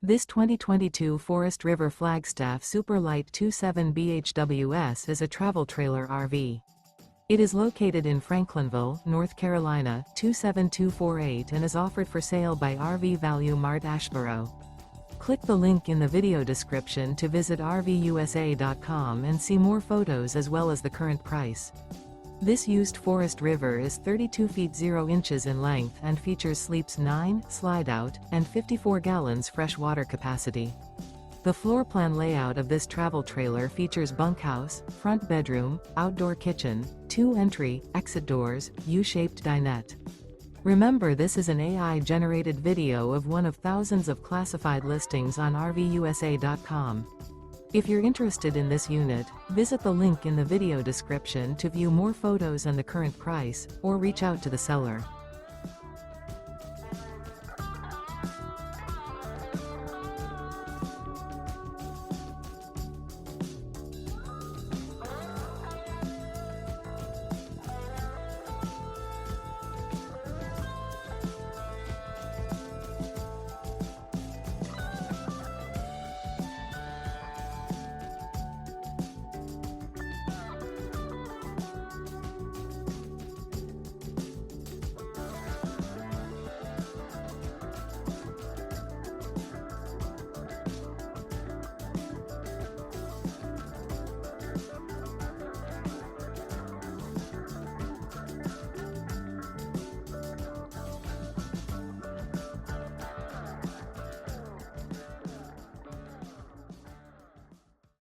This 2022 Forest River Flagstaff Super Lite 27 BHWS is a travel trailer RV. It is located in Franklinville, North Carolina, 27248 and is offered for sale by RV Value Mart Asheboro. Click the link in the video description to visit RVUSA.com and see more photos as well as the current price. This used Forest River is 32 feet 0 inches in length and features sleeps 9, Slideout, and 54 gallons fresh water capacity. The floor plan layout of this travel trailer features bunkhouse, front bedroom, outdoor kitchen, 2 entry, exit doors, U-shaped dinette. Remember, this is an AI-generated video of one of thousands of classified listings on RVUSA.com. If you're interested in this unit, visit the link in the video description to view more photos and the current price, or reach out to the seller.